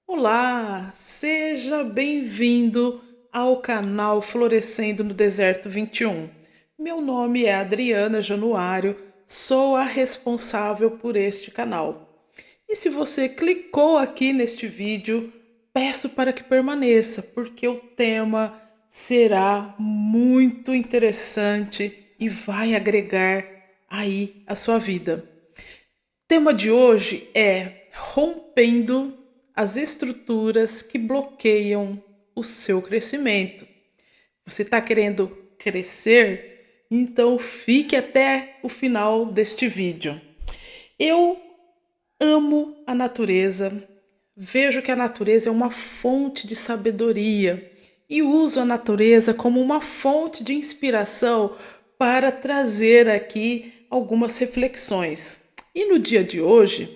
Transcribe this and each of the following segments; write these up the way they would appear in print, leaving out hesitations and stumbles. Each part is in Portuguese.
Olá, seja bem-vindo ao canal Florescendo no Deserto 21. Meu nome é Adriana Januário, sou a responsável por este canal. E se você clicou aqui neste vídeo, peço para que permaneça, porque o tema será muito interessante e vai agregar aí a sua vida. O tema de hoje é rompendo as estruturas que bloqueiam o seu crescimento. Você está querendo crescer? Então fique até o final deste vídeo. Eu amo a natureza, vejo que a natureza é uma fonte de sabedoria e uso a natureza como uma fonte de inspiração para trazer aqui algumas reflexões. E no dia de hoje,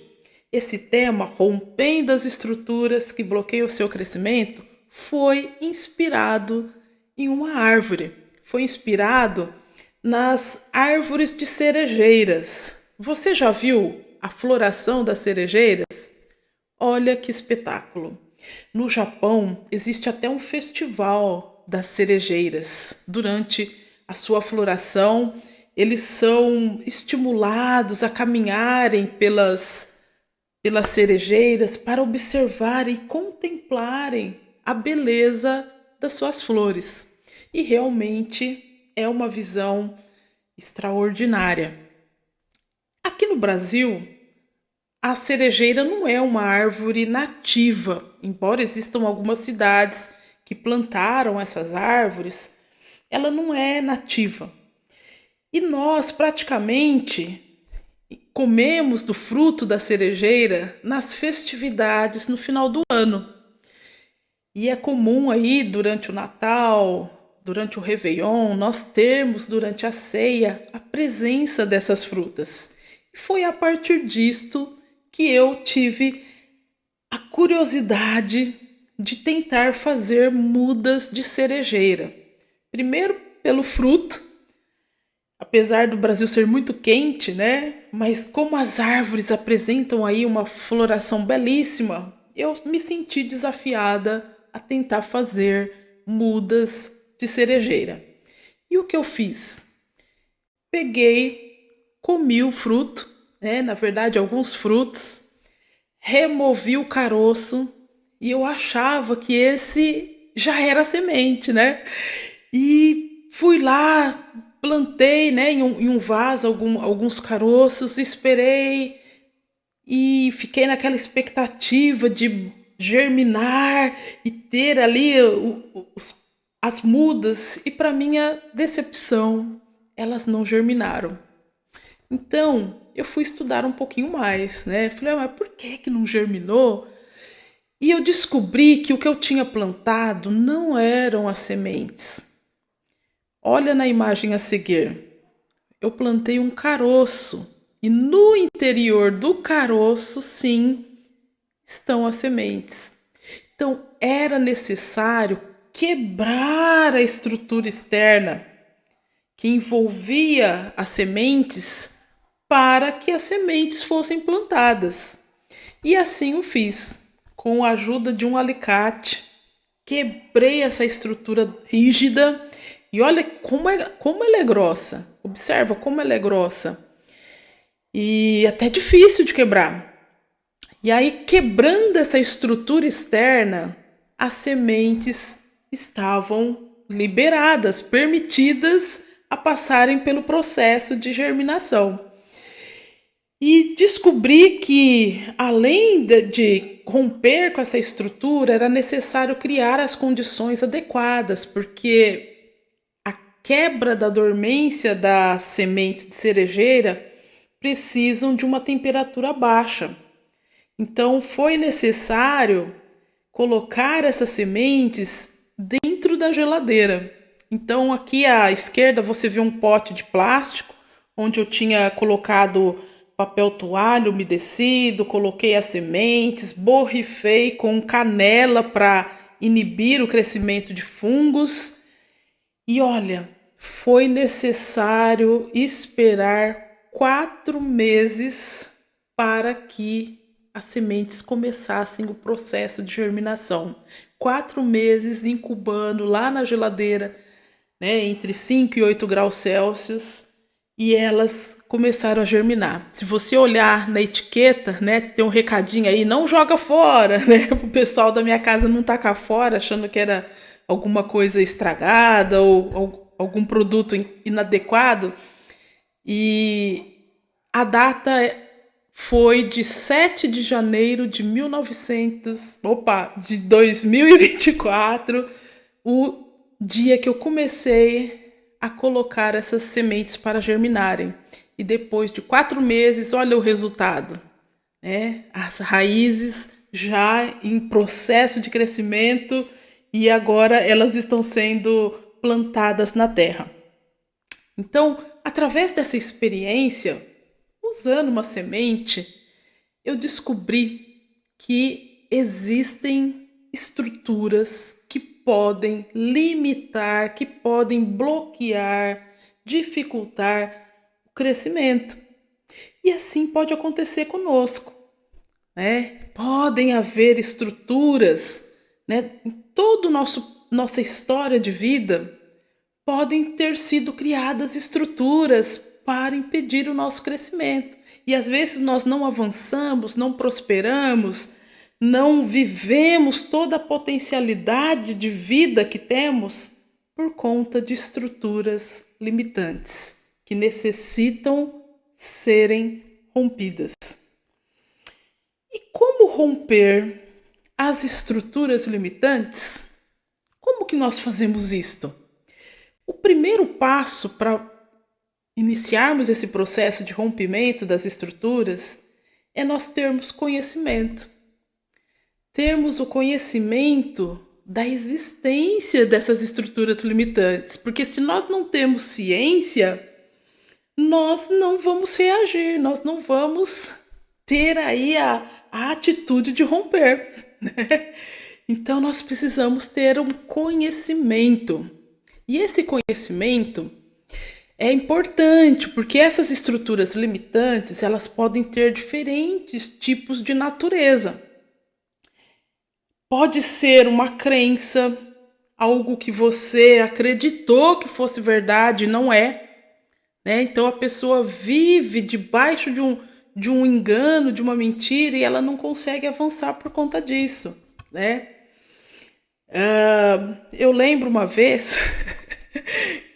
esse tema, rompendo as estruturas que bloqueiam o seu crescimento, foi inspirado em uma árvore. Foi inspirado nas árvores de cerejeiras. Você já viu a floração das cerejeiras? Olha que espetáculo! No Japão, existe até um festival das cerejeiras. Durante a sua floração, eles são estimulados a caminharem pelas cerejeiras para observarem e contemplarem a beleza das suas flores. E realmente é uma visão extraordinária. Aqui no Brasil, a cerejeira não é uma árvore nativa, embora existam algumas cidades que plantaram essas árvores, ela não é nativa. E nós praticamente comemos do fruto da cerejeira nas festividades no final do ano. E é comum aí durante o Natal, durante o Réveillon, nós termos durante a ceia a presença dessas frutas. E foi a partir disto que eu tive a curiosidade de tentar fazer mudas de cerejeira. Primeiro pelo fruto, apesar do Brasil ser muito quente, né? Mas como as árvores apresentam aí uma floração belíssima, eu me senti desafiada a tentar fazer mudas de cerejeira. E o que eu fiz? Peguei, comi o fruto, né? Na verdade, alguns frutos, removi o caroço e eu achava que esse já era semente, né? E fui lá, plantei, né, em um vaso alguns caroços, esperei e fiquei naquela expectativa de germinar e ter ali as mudas. E para minha decepção, elas não germinaram. Então eu fui estudar um pouquinho mais, né? Falei, mas por que não germinou? E eu descobri que o que eu tinha plantado não eram as sementes. Olha na imagem a seguir. Eu plantei um caroço e no interior do caroço, sim, estão as sementes. Então, era necessário quebrar a estrutura externa que envolvia as sementes para que as sementes fossem plantadas. E assim o fiz, com a ajuda de um alicate. Quebrei essa estrutura rígida e olha como ela é grossa. Observa como ela é grossa. E até difícil de quebrar. E aí, quebrando essa estrutura externa, as sementes estavam liberadas, permitidas a passarem pelo processo de germinação. E descobri que, além de romper com essa estrutura, era necessário criar as condições adequadas, porque a quebra da dormência das sementes de cerejeira precisam de uma temperatura baixa. Então, foi necessário colocar essas sementes dentro da geladeira. Então, aqui à esquerda você vê um pote de plástico, onde eu tinha colocado papel toalha umedecido, coloquei as sementes, borrifei com canela para inibir o crescimento de fungos. E olha, foi necessário esperar 4 meses para que as sementes começassem o processo de germinação. 4 meses incubando lá na geladeira, né, entre 5 e 8 graus Celsius, e elas começaram a germinar. Se você olhar na etiqueta, né, tem um recadinho aí, não joga fora, né, o pessoal da minha casa não tacar fora, achando que era alguma coisa estragada ou algum produto inadequado. E a data foi de 7 de janeiro de 2024, o dia que eu comecei a colocar essas sementes para germinarem. E depois de 4 meses, olha o resultado, né? As raízes já em processo de crescimento e agora elas estão sendo plantadas na terra. Então, através dessa experiência, usando uma semente, eu descobri que existem estruturas que podem limitar, que podem bloquear, dificultar o crescimento. E assim pode acontecer conosco, né? Podem haver estruturas, né? Em toda nossa história de vida, podem ter sido criadas estruturas para impedir o nosso crescimento. E às vezes nós não avançamos, não prosperamos, não vivemos toda a potencialidade de vida que temos por conta de estruturas limitantes que necessitam serem rompidas. E como romper as estruturas limitantes? Como que nós fazemos isto? O primeiro passo para iniciarmos esse processo de rompimento das estruturas é nós termos conhecimento. Termos o conhecimento da existência dessas estruturas limitantes. Porque se nós não temos ciência, nós não vamos reagir, nós não vamos ter aí a atitude de romper, né? Então nós precisamos ter um conhecimento. E esse conhecimento é importante porque essas estruturas limitantes, elas podem ter diferentes tipos de natureza. Pode ser uma crença, algo que você acreditou que fosse verdade e não é, né? Então a pessoa vive debaixo de um engano, de uma mentira e ela não consegue avançar por conta disso, né? Eu lembro uma vez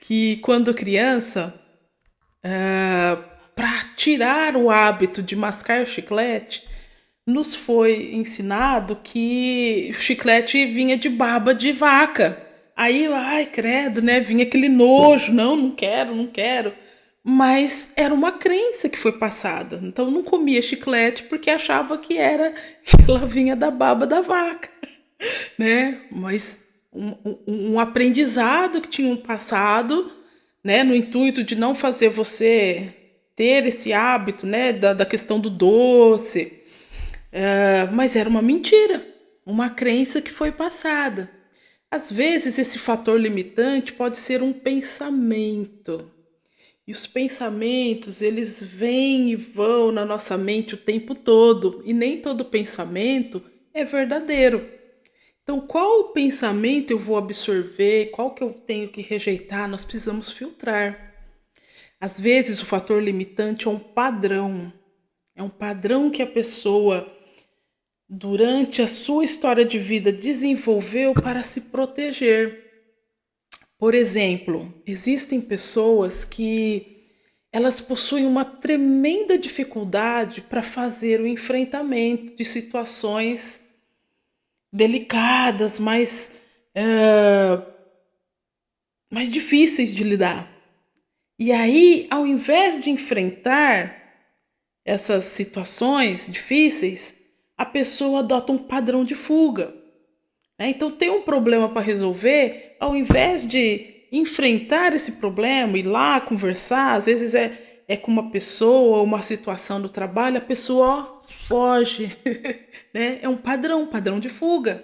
que quando criança, para tirar o hábito de mascar chiclete, nos foi ensinado que o chiclete vinha de baba de vaca. Aí, ai, credo, né? Vinha aquele nojo, não quero, não quero. Mas era uma crença que foi passada. Então, eu não comia chiclete porque achava que ela vinha da baba da vaca, né? Mas um aprendizado que tinham passado, né? No intuito de não fazer você ter esse hábito, né? Da questão do doce. Mas era uma mentira, uma crença que foi passada. Às vezes esse fator limitante pode ser um pensamento. E os pensamentos, eles vêm e vão na nossa mente o tempo todo. E nem todo pensamento é verdadeiro. Então, qual pensamento eu vou absorver, qual que eu tenho que rejeitar, nós precisamos filtrar. Às vezes o fator limitante é um padrão. É um padrão que a pessoa, durante a sua história de vida, desenvolveu para se proteger. Por exemplo, existem pessoas que elas possuem uma tremenda dificuldade para fazer o enfrentamento de situações delicadas, mais difíceis de lidar. E aí, ao invés de enfrentar essas situações difíceis, a pessoa adota um padrão de fuga. Então, tem um problema para resolver, ao invés de enfrentar esse problema, ir lá conversar, às vezes é com uma pessoa, uma situação do trabalho, a pessoa foge, né? É um padrão de fuga,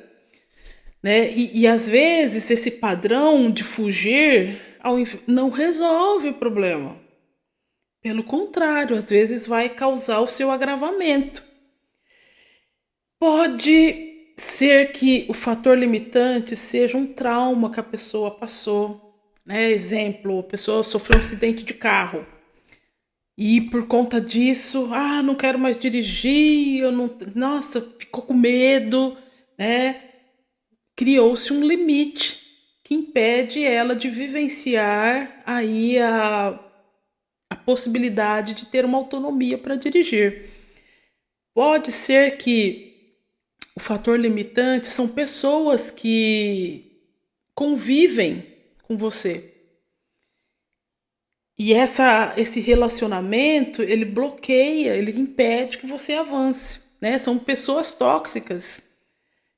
né? E às vezes esse padrão de fugir não resolve o problema. Pelo contrário, às vezes vai causar o seu agravamento. Pode ser que o fator limitante seja um trauma que a pessoa passou, né? Exemplo, a pessoa sofreu um acidente de carro e por conta disso, não quero mais dirigir, eu não, nossa, ficou com medo, né? Criou-se um limite que impede ela de vivenciar aí a possibilidade de ter uma autonomia para dirigir. Pode ser que o fator limitante são pessoas que convivem com você. E esse relacionamento, ele bloqueia, ele impede que você avance, né? São pessoas tóxicas,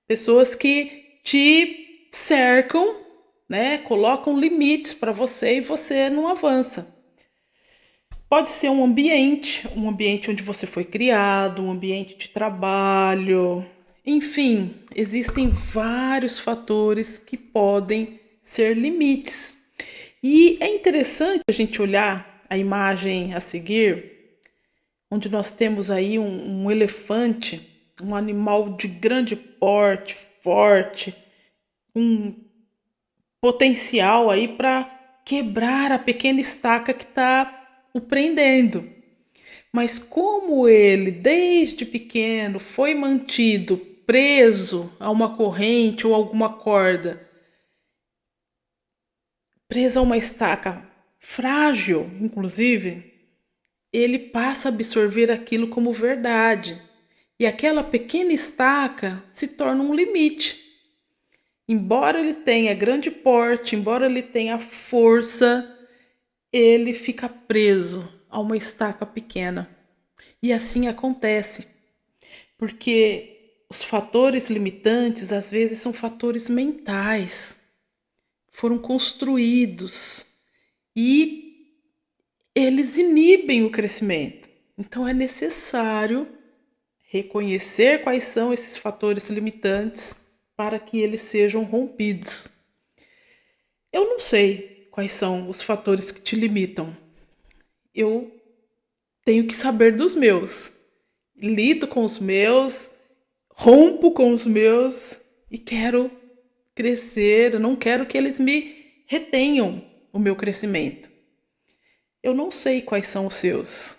pessoas que te cercam, né? Colocam limites para você e você não avança. Pode ser um ambiente onde você foi criado, um ambiente de trabalho, enfim, existem vários fatores que podem ser limites. E é interessante a gente olhar a imagem a seguir, onde nós temos aí um elefante, um animal de grande porte, forte, um potencial aí para quebrar a pequena estaca que está o prendendo. Mas como ele, desde pequeno, foi mantido preso a uma corrente ou alguma corda, preso a uma estaca frágil, inclusive, ele passa a absorver aquilo como verdade. E aquela pequena estaca se torna um limite. Embora ele tenha grande porte, embora ele tenha força, ele fica preso a uma estaca pequena. E assim acontece, porque os fatores limitantes às vezes são fatores mentais, foram construídos e eles inibem o crescimento. Então é necessário reconhecer quais são esses fatores limitantes para que eles sejam rompidos. Eu não sei quais são os fatores que te limitam. Eu tenho que saber dos meus. Lido com os meus, rompo com os meus e quero crescer. Eu não quero que eles me retenham o meu crescimento. Eu não sei quais são os seus.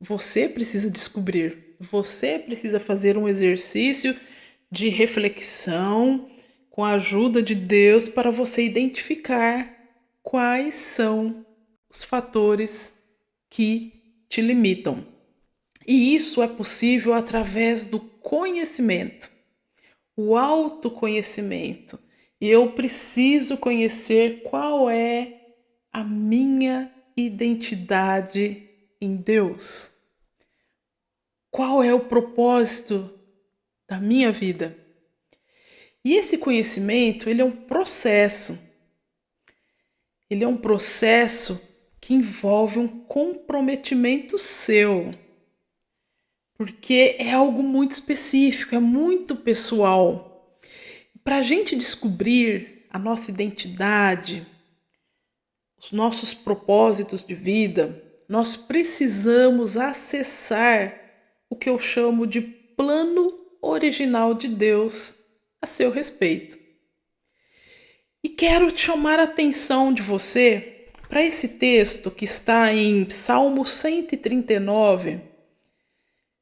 Você precisa descobrir. Você precisa fazer um exercício de reflexão com a ajuda de Deus para você identificar quais são os fatores que te limitam. E isso é possível através do conhecimento, o autoconhecimento. E eu preciso conhecer qual é a minha identidade em Deus. Qual é o propósito da minha vida? E esse conhecimento, ele é um processo. Ele é um processo que envolve um comprometimento seu. Porque é algo muito específico, é muito pessoal. Para a gente descobrir a nossa identidade, os nossos propósitos de vida, nós precisamos acessar o que eu chamo de plano original de Deus a seu respeito. E quero chamar a atenção de você para esse texto que está em Salmo 139,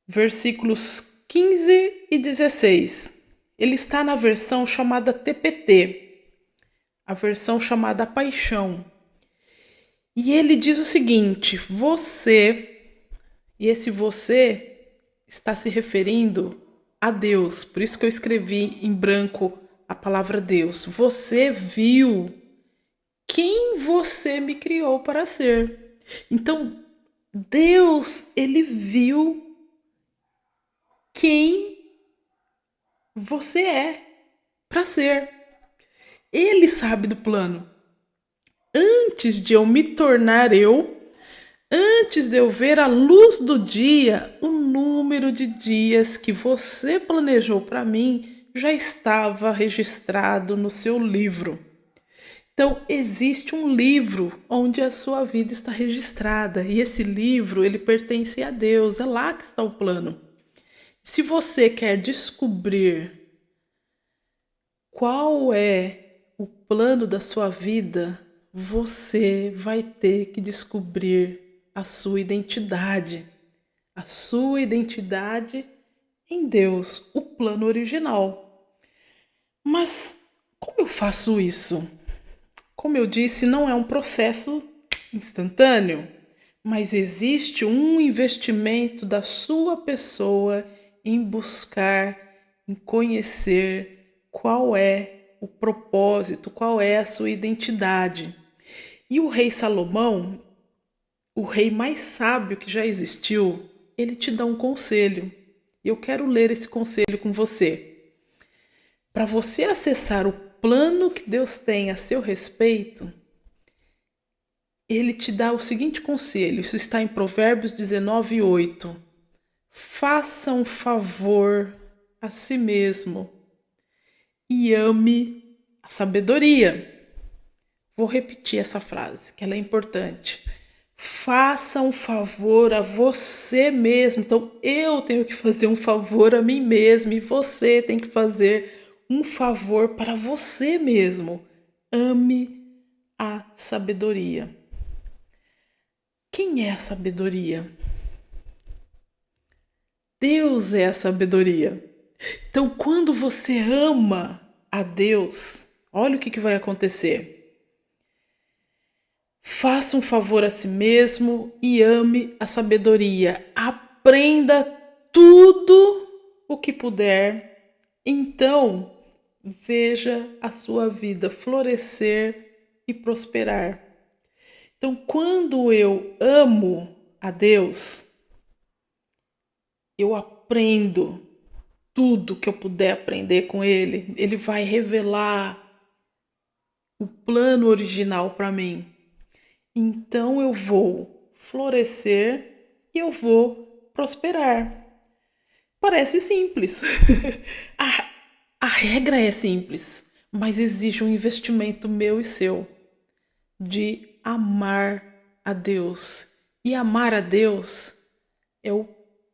versículos 15 e 16. Ele está na versão chamada TPT, a versão chamada Paixão. E ele diz o seguinte: você, e esse você está se referindo a Deus, por isso que eu escrevi em branco a palavra Deus. Você viu quem você me criou para ser. Então, Deus, ele viu quem você é para ser. Ele sabe do plano. Antes de eu me tornar antes de eu ver a luz do dia, o número de dias que você planejou para mim já estava registrado no seu livro. Então, existe um livro onde a sua vida está registrada. E esse livro, ele pertence a Deus. É lá que está o plano. Se você quer descobrir qual é o plano da sua vida, você vai ter que descobrir a sua identidade. A sua identidade em Deus, o plano original. Mas como eu faço isso? Como eu disse, não é um processo instantâneo, mas existe um investimento da sua pessoa em buscar, em conhecer qual é o propósito, qual é a sua identidade. E o rei Salomão, o rei mais sábio que já existiu, ele te dá um conselho. E eu quero ler esse conselho com você. Para você acessar o plano que Deus tem a seu respeito, ele te dá o seguinte conselho, isso está em Provérbios 19:8. Faça um favor a si mesmo e ame a sabedoria. Vou repetir essa frase, que ela é importante. Faça um favor a você mesmo. Então, eu tenho que fazer um favor a mim mesmo e você tem que fazer um favor para você mesmo. Ame a sabedoria. Quem é a sabedoria? Deus é a sabedoria. Então, quando você ama a Deus, olha o que vai acontecer. Faça um favor a si mesmo e ame a sabedoria. Aprenda tudo o que puder. Então, veja a sua vida florescer e prosperar. Então, quando eu amo a Deus, eu aprendo tudo que eu puder aprender com Ele. Ele vai revelar o plano original para mim. Então eu vou florescer e eu vou prosperar. Parece simples. a regra é simples, mas exige um investimento meu e seu de amar a Deus. E amar a Deus é o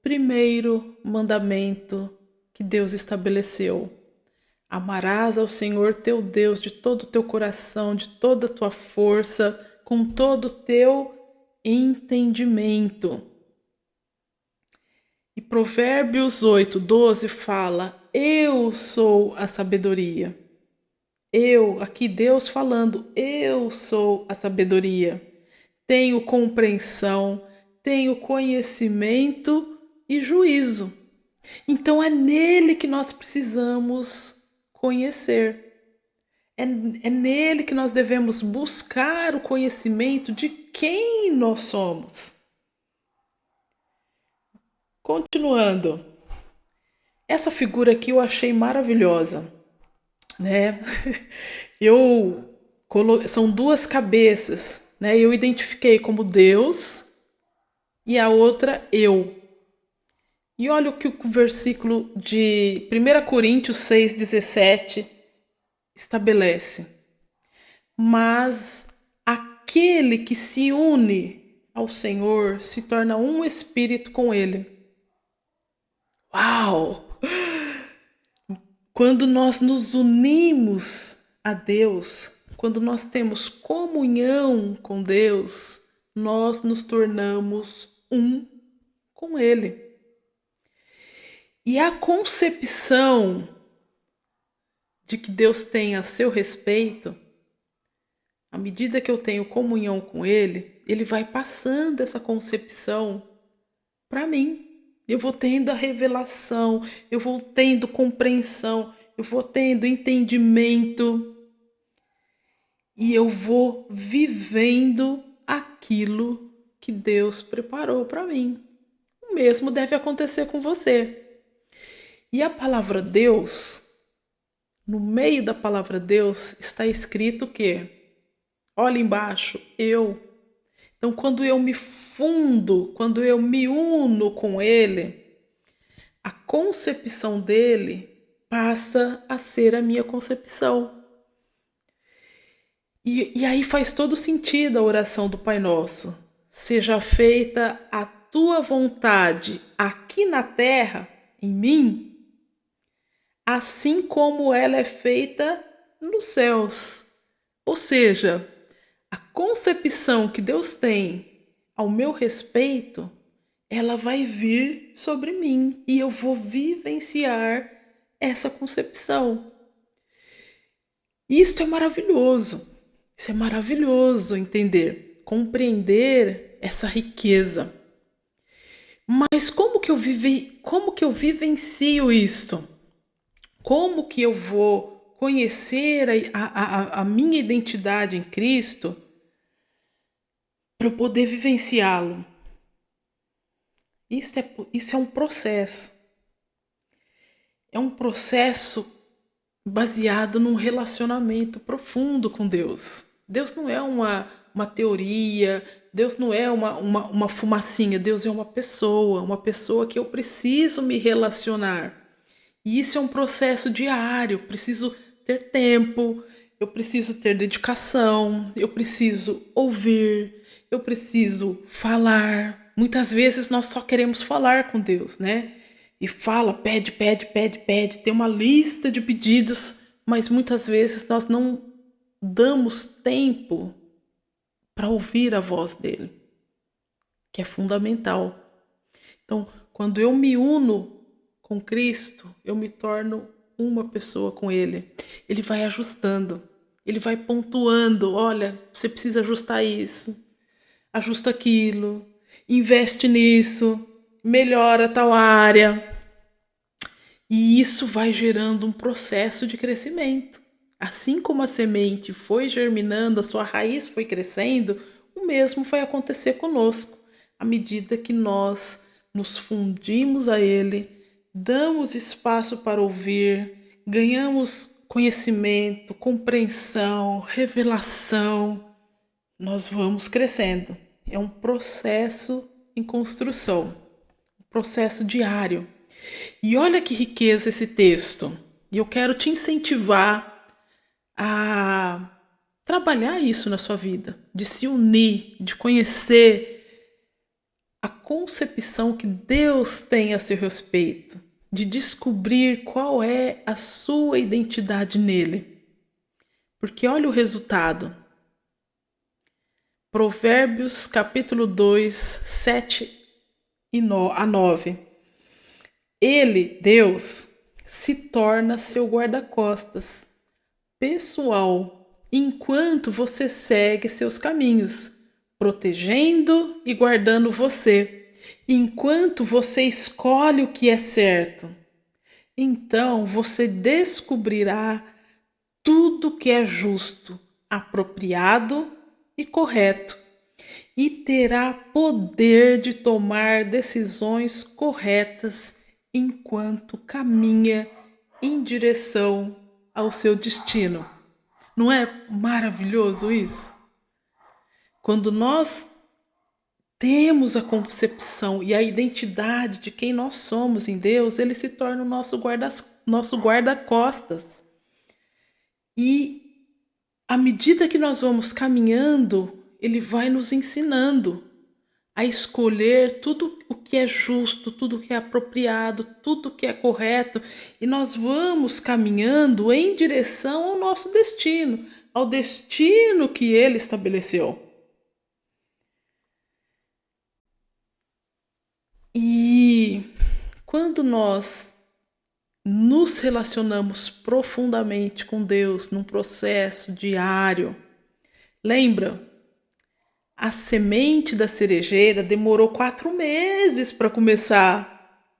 primeiro mandamento que Deus estabeleceu. Amarás ao Senhor teu Deus de todo o teu coração, de toda a tua força, com todo o teu entendimento. E Provérbios 8:12 fala: eu sou a sabedoria. Eu, aqui Deus falando, eu sou a sabedoria. Tenho compreensão, tenho conhecimento e juízo. Então é nele que nós precisamos conhecer. É nele que nós devemos buscar o conhecimento de quem nós somos. Continuando, essa figura aqui eu achei maravilhosa, né? São duas cabeças, né? Eu identifiquei como Deus e a outra eu. E olha o que o versículo de 1 Coríntios 6:17 estabelece. Mas aquele que se une ao Senhor se torna um espírito com Ele. Uau! Quando nós nos unimos a Deus, quando nós temos comunhão com Deus, nós nos tornamos um com Ele. E a concepção de que Deus tem a seu respeito, à medida que eu tenho comunhão com Ele, Ele vai passando essa concepção para mim. Eu vou tendo a revelação, eu vou tendo compreensão, eu vou tendo entendimento e eu vou vivendo aquilo que Deus preparou para mim. O mesmo deve acontecer com você. E a palavra Deus, no meio da palavra Deus, está escrito que, olha embaixo, eu. Então, quando eu me fundo, quando eu me uno com Ele, a concepção dele passa a ser a minha concepção. E aí faz todo sentido a oração do Pai Nosso. Seja feita a tua vontade aqui na terra, em mim, assim como ela é feita nos céus. Ou seja, a concepção que Deus tem ao meu respeito, ela vai vir sobre mim e eu vou vivenciar essa concepção. Isto é maravilhoso. Isso é maravilhoso entender, compreender essa riqueza. Mas como que eu vivencio isto? Como que eu vou conhecer a minha identidade em Cristo para eu poder vivenciá-lo? Isso é um processo. É um processo baseado num relacionamento profundo com Deus. Deus não é uma teoria, Deus não é uma fumacinha, Deus é uma pessoa que eu preciso me relacionar. E isso é um processo diário, eu preciso ter tempo, eu preciso ter dedicação, eu preciso ouvir, eu preciso falar. Muitas vezes nós só queremos falar com Deus, né? E fala, pede, pede, pede, pede, tem uma lista de pedidos, mas muitas vezes nós não damos tempo para ouvir a voz dele, que é fundamental. Então, quando eu me uno com Cristo, eu me torno uma pessoa com Ele. Ele vai ajustando, Ele vai pontuando. Olha, você precisa ajustar isso, ajusta aquilo, investe nisso, melhora tal área. E isso vai gerando um processo de crescimento. Assim como a semente foi germinando, a sua raiz foi crescendo, o mesmo vai acontecer conosco. À medida que nós nos fundimos a Ele, damos espaço para ouvir, ganhamos conhecimento, compreensão, revelação, nós vamos crescendo. É um processo em construção, um processo diário. E olha que riqueza esse texto. E eu quero te incentivar a trabalhar isso na sua vida, de se unir, de conhecer a concepção que Deus tem a seu respeito, de descobrir qual é a sua identidade nele. Porque olha o resultado. Provérbios capítulo 2, 7 a 9. Ele, Deus, se torna seu guarda-costas pessoal enquanto você segue seus caminhos, protegendo e guardando você, enquanto você escolhe o que é certo. Então você descobrirá tudo que é justo, apropriado e correto, e terá poder de tomar decisões corretas enquanto caminha em direção ao seu destino. Não é maravilhoso isso? Quando nós temos a concepção e a identidade de quem nós somos em Deus, ele se torna o nosso guarda-costas. E à medida que nós vamos caminhando, ele vai nos ensinando a escolher tudo o que é justo, tudo o que é apropriado, tudo o que é correto, e nós vamos caminhando em direção ao nosso destino, ao destino que ele estabeleceu. E quando nós nos relacionamos profundamente com Deus num processo diário, lembra? A semente da cerejeira demorou 4 meses para começar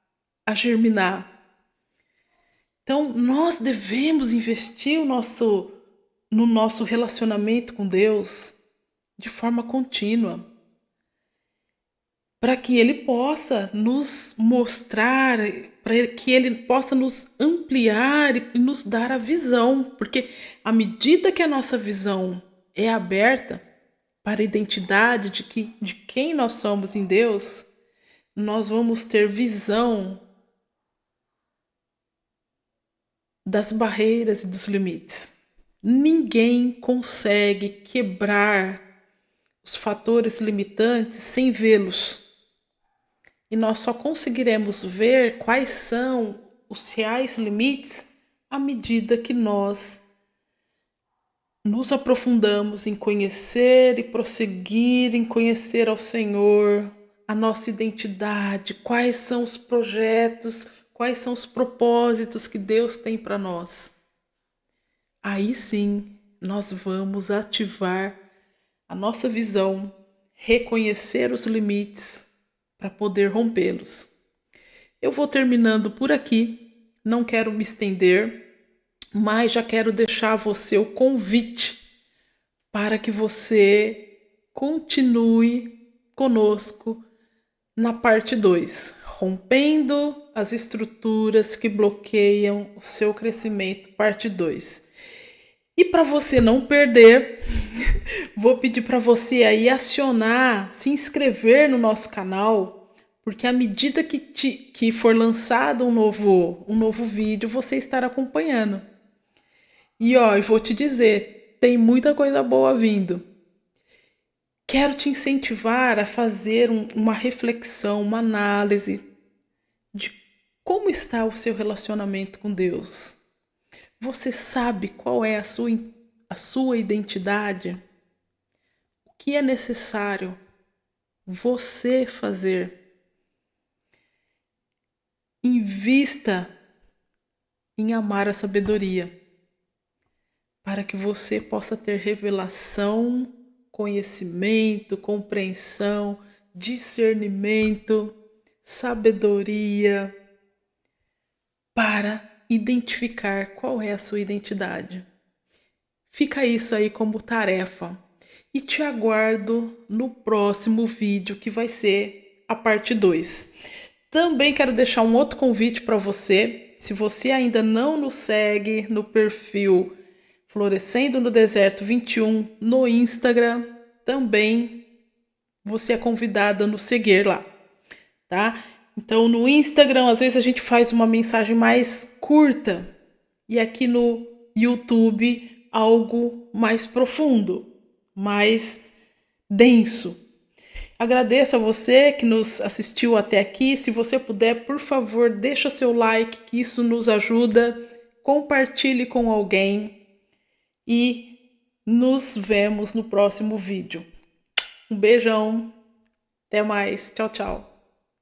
a germinar. Então, nós devemos investir no nosso relacionamento com Deus de forma contínua, para que Ele possa nos mostrar, para que Ele possa nos ampliar e nos dar a visão, porque à medida que a nossa visão é aberta para a identidade de quem nós somos em Deus, nós vamos ter visão das barreiras e dos limites. Ninguém consegue quebrar os fatores limitantes sem vê-los. e nós só conseguiremos ver quais são os reais limites à medida que nós nos aprofundamos em conhecer e prosseguir em conhecer ao Senhor, a nossa identidade, quais são os projetos, quais são os propósitos que Deus tem para nós. Aí sim, nós vamos ativar a nossa visão, reconhecer os limites para poder rompê-los. Eu vou terminando por aqui, não quero me estender, mas já quero deixar a você o convite para que você continue conosco na parte 2, rompendo as estruturas que bloqueiam o seu crescimento, parte 2. E para você não perder, vou pedir para você aí acionar, se inscrever no nosso canal, porque à medida que for lançado um novo vídeo, você estará acompanhando. E ó, eu vou te dizer, tem muita coisa boa vindo. Quero te incentivar a fazer uma reflexão, uma análise de como está o seu relacionamento com Deus. Você sabe qual é a sua identidade? O que é necessário você fazer? Invista em amar a sabedoria, para que você possa ter revelação, conhecimento, compreensão, discernimento, sabedoria, para identificar qual é a sua identidade. Fica isso aí como tarefa e te aguardo no próximo vídeo, que vai ser a parte 2. Também quero deixar um outro convite para você. Se você ainda não nos segue no perfil Florescendo no Deserto 21 no Instagram, também você é convidada a nos seguir lá, tá? Então no Instagram às vezes a gente faz uma mensagem mais curta e aqui no YouTube algo mais profundo, mais denso. Agradeço a você que nos assistiu até aqui. Se você puder, por favor, deixa seu like, que isso nos ajuda. Compartilhe com alguém e nos vemos no próximo vídeo. Um beijão, até mais, tchau, tchau.